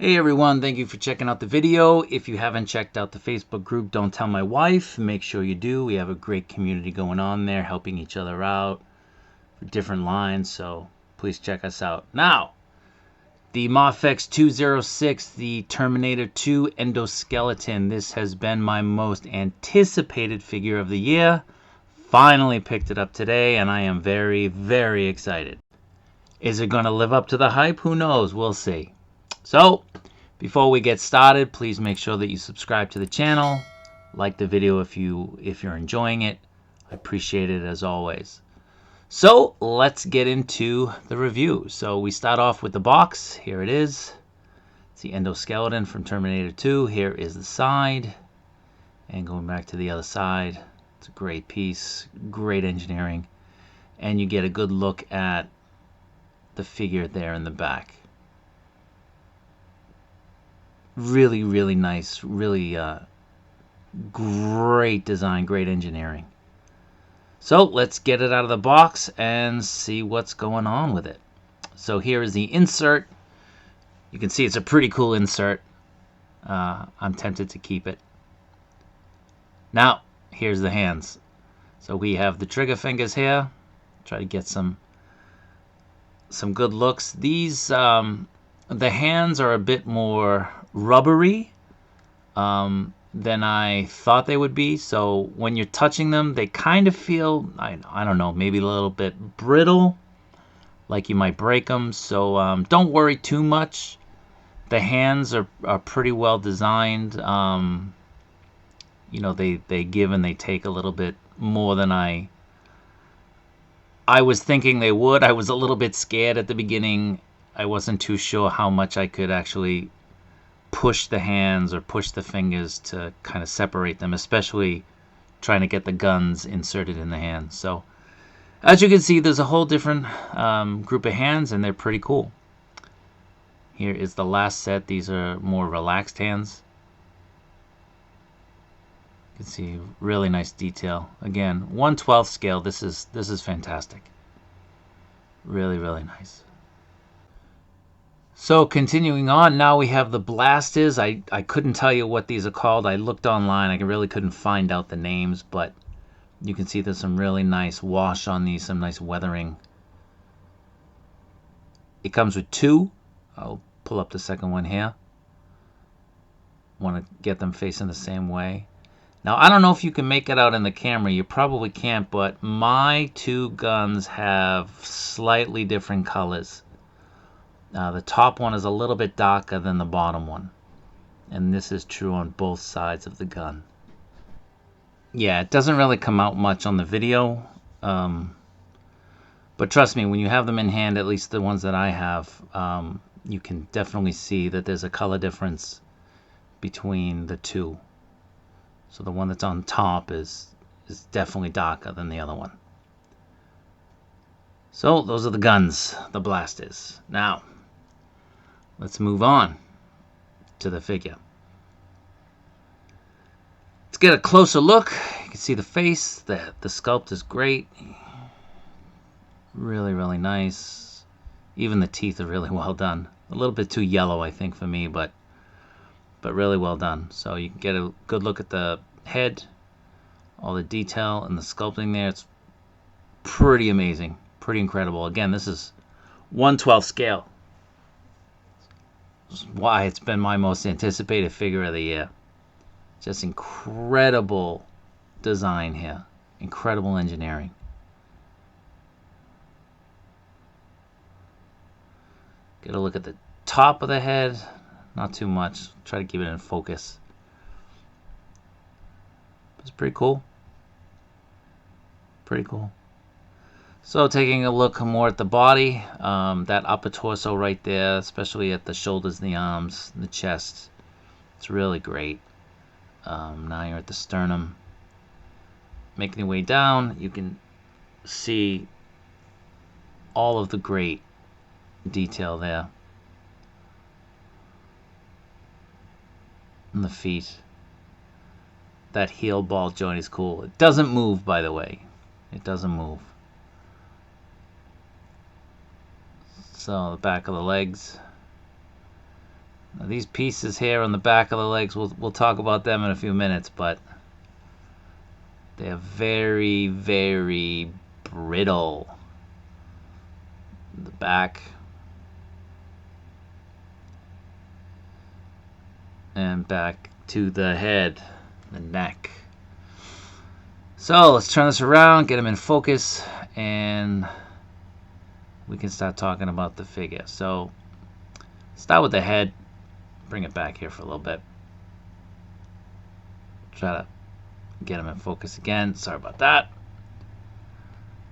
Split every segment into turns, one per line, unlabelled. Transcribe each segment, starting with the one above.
Hey everyone, thank you for checking out the video. If you haven't checked out the Facebook group, Don't Tell My Wife, make sure you do. We have a great community going on there, helping each other out for different lines, so please check us out. Now, the Mafex 206, the Terminator 2 Endoskeleton. This has been my most anticipated figure of the year. Finally picked it up today, and I am very, very excited. Is it going to live up to the hype? Who knows? We'll see. So, before we get started, please make sure that you subscribe to the channel, like the video if you're enjoying it. I appreciate it as always. So, let's get into the review. So, we start off with the box. Here it is. It's the endoskeleton from Terminator 2. Here is the side. And going back to the other side, it's a great piece, great engineering. And you get a good look at the figure there in the back. Really, really nice, really great design, great engineering. So let's get it out of the box and see what's going on with it. So here is the insert. You can see it's a pretty cool insert. I'm tempted to keep it. Now, here's the hands. So we have the trigger fingers here. Try to get some good looks. These, the hands are a bit more rubbery than I thought they would be. So when you're touching them, they kind of feel, I don't know, maybe a little bit brittle, like you might break them. So don't worry too much. The hands are pretty well designed. You know, they give and they take a little bit more than I was thinking they would. I was a little bit scared at the beginning. I wasn't too sure how much I could actually push the hands or push the fingers to kind of separate them, especially trying to get the guns inserted in the hands. So as you can see, there's a whole different group of hands, and they're pretty cool. Here is the last set. These are more relaxed hands. You can see really nice detail. Again, 1/12 scale. This is fantastic. Really, really nice. So continuing on, now we have the blasters. I couldn't tell you what these are called. I looked online. I really couldn't find out the names, but you can see there's some really nice wash on these, some nice weathering. It comes with two. I'll pull up the second one here. Want to get them facing the same way. Now, I don't know if you can make it out in the camera. You probably can't, but my two guns have slightly different colors. The top one is a little bit darker than the bottom one. And this is true on both sides of the gun. Yeah, it doesn't really come out much on the video. But trust me, when you have them in hand, at least the ones that I have, you can definitely see that there's a color difference between the two. So the one that's on top is definitely darker than the other one. So those are the guns, the blasters. Now, let's move on to the figure. Let's get a closer look. You can see the face. The sculpt is great. Really, really nice. Even the teeth are really well done. A little bit too yellow, I think, for me, but really well done. So you can get a good look at the head, all the detail and the sculpting there. It's pretty amazing, pretty incredible. Again, this is 1/12 scale. This is why it's been my most anticipated figure of the year. Just incredible design here, incredible engineering. Get a look at the top of the head. Not too much. Try to keep it in focus. It's pretty cool. Pretty cool. So taking a look more at the body, that upper torso right there, especially at the shoulders, the arms, the chest, it's really great. Now you're at the sternum. Making your way down, you can see all of the great detail there. And the feet. That heel ball joint is cool. It doesn't move, by the way. It doesn't move. So the back of the legs. Now, these pieces here on the back of the legs, we'll talk about them in a few minutes, but they're very, very brittle. The back and back to the head, the neck. So let's turn this around, get them in focus, and we can start talking about the figure. So start with the head, bring it back here for a little bit. Try to get them in focus again. Sorry about that.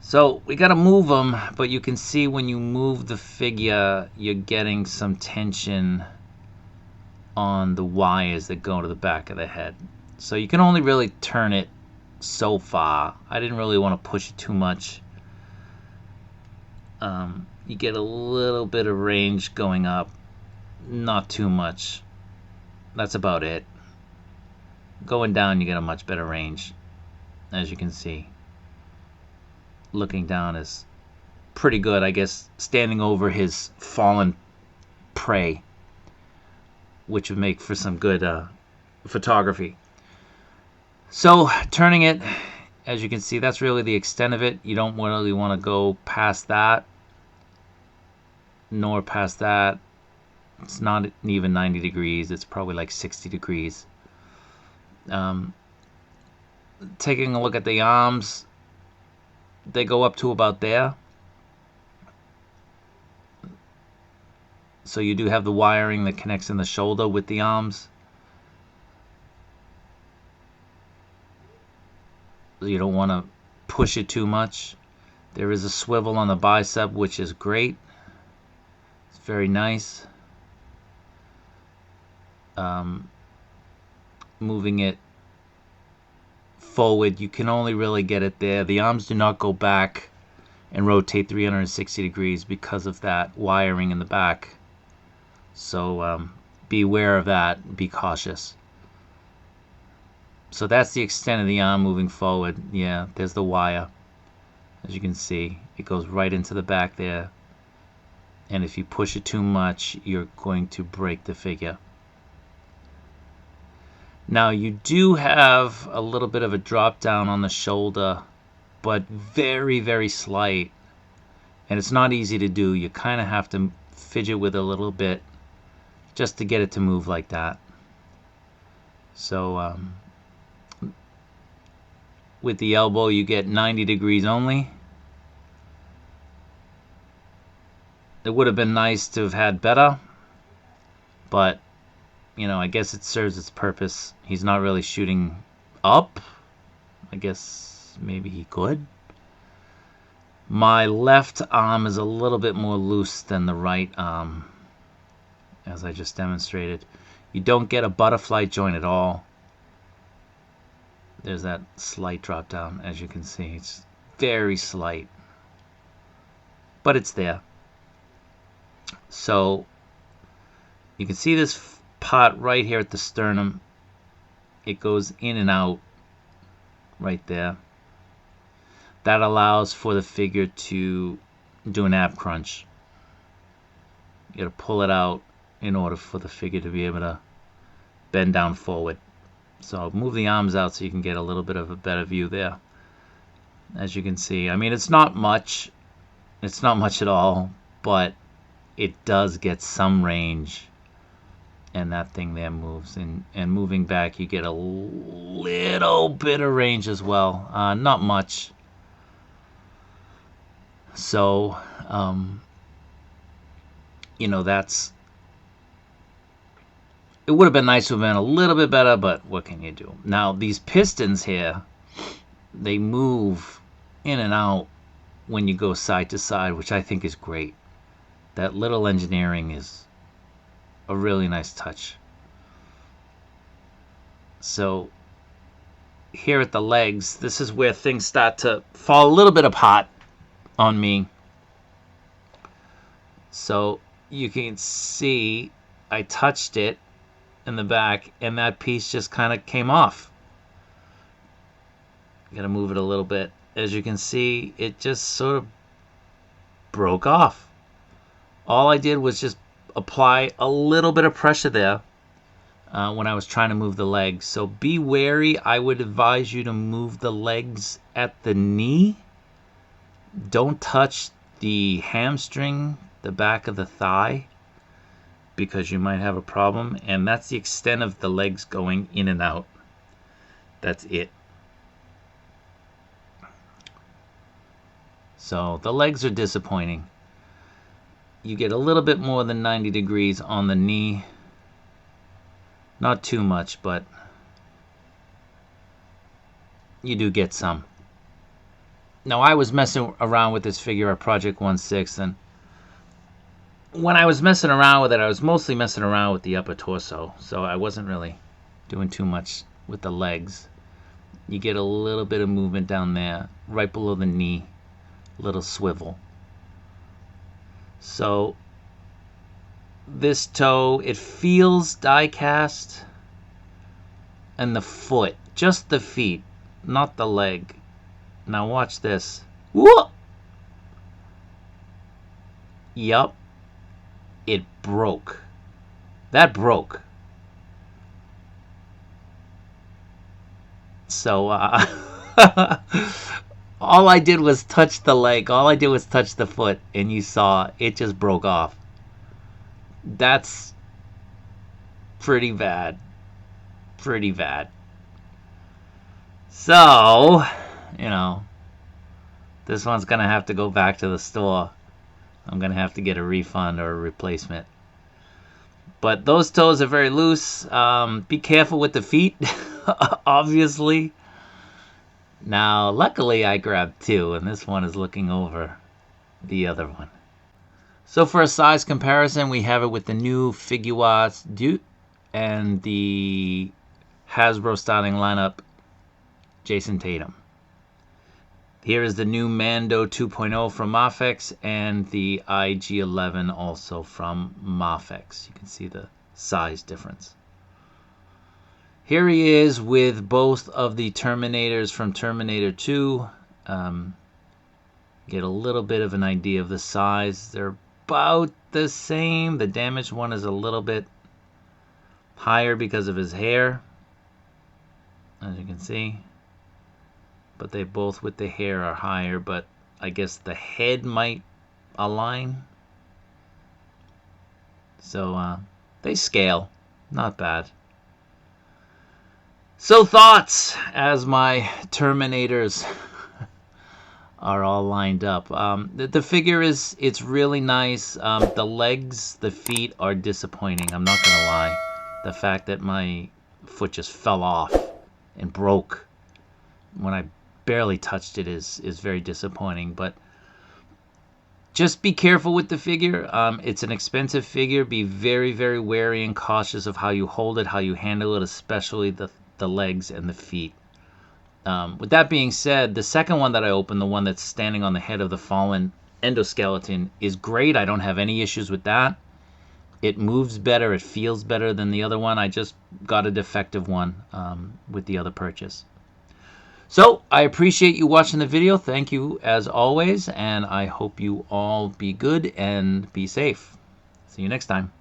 So we got to move them, but you can see when you move the figure, you're getting some tension on the wires that go to the back of the head. So you can only really turn it so far. I didn't really want to push it too much. You get a little bit of range going up, not too much. That's about it. Going down, you get a much better range, as you can see. Looking down is pretty good, I guess, standing over his fallen prey, which would make for some good photography. So turning it, as you can see, that's really the extent of it. You don't really want to go past that, nor past that. It's not even 90 degrees. It's probably like 60 degrees. Taking a look at the arms, they go up to about there. So you do have the wiring that connects in the shoulder with the arms. You don't want to push it too much. There is a swivel on the bicep, which is great. It's very nice. Moving it forward, you can only really get it there. The arms do not go back and rotate 360 degrees because of that wiring in the back. So be aware of that. Be cautious. So that's the extent of the arm moving forward. Yeah, there's the wire. As you can see, it goes right into the back there. And if you push it too much, you're going to break the figure. Now you do have a little bit of a drop down on the shoulder, but very, very slight. And it's not easy to do. You kind of have to fidget with it a little bit just to get it to move like that. So with the elbow, you get 90 degrees only. It would have been nice to have had better, but you know, I guess it serves its purpose. He's not really shooting up. I guess maybe he could. My left arm is a little bit more loose than the right arm, as I just demonstrated. You don't get a butterfly joint at all. There's that slight drop down, as you can see. It's very slight, but it's there. So you can see this part right here at the sternum. It goes in and out right there. That allows for the figure to do an ab crunch. You gotta pull it out in order for the figure to be able to bend down forward. So I'll move the arms out so you can get a little bit of a better view there. As you can see, I mean, it's not much. It's not much at all, but it does get some range. And that thing there moves. And moving back, you get a little bit of range as well. Not much. So, you know, that's... It would have been nice to have been a little bit better, but what can you do? Now, these pistons here, they move in and out when you go side to side, which I think is great. That little engineering is a really nice touch. So here at the legs, this is where things start to fall a little bit apart on me. So you can see I touched it in the back and that piece just kind of came off. Gotta move it a little bit. As you can see, it just sort of broke off. All I did was just apply a little bit of pressure there when I was trying to move the legs. So be wary. I would advise you to move the legs at the knee. Don't touch the hamstring, the back of the thigh, because you might have a problem. And that's the extent of the legs going in and out. That's it. So the legs are disappointing. You get a little bit more than 90 degrees on the knee. Not too much, but you do get some. Now, I was messing around with this figure at Project 1/6, and when I was messing around with it, I was mostly messing around with the upper torso, so I wasn't really doing too much with the legs. You get a little bit of movement down there, right below the knee, little swivel. So this toe, it feels die cast, and the foot, just the feet, not the leg. Now watch this. Whoa! Yup. It broke. That broke. So all I did was touch the leg. All I did was touch the foot, and you saw it just broke off. That's pretty bad. Pretty bad. So, you know, this one's going to have to go back to the store. I'm going to have to get a refund or a replacement. But those toes are very loose. Be careful with the feet, obviously. Now, luckily, I grabbed two, and this one is looking over the other one. So for a size comparison, we have it with the new Figuarts Duke and the Hasbro starting lineup Jason Tatum. Here is the new Mando 2.0 from Mafex and the IG-11 also from Mafex. You can see the size difference. Here he is with both of the Terminators from Terminator 2. Get a little bit of an idea of the size. They're about the same. The damaged one is a little bit higher because of his hair, as you can see. But they both with the hair are higher, but I guess the head might align. So they scale. Not bad. So thoughts as my Terminators are all lined up. The figure it's really nice. The legs, the feet are disappointing. I'm not going to lie. The fact that my foot just fell off and broke when I barely touched it is very disappointing. But just be careful with the figure. It's an expensive figure. Be very, very wary and cautious of how you hold it, how you handle it, especially the legs and the feet. With that being said, the second one that I opened, the one that's standing on the head of the fallen endoskeleton, is great. I don't have any issues with that. It moves better. It feels better than the other one. I just got a defective one with the other purchase. So I appreciate you watching the video. Thank you as always, and I hope you all be good and be safe. See you next time.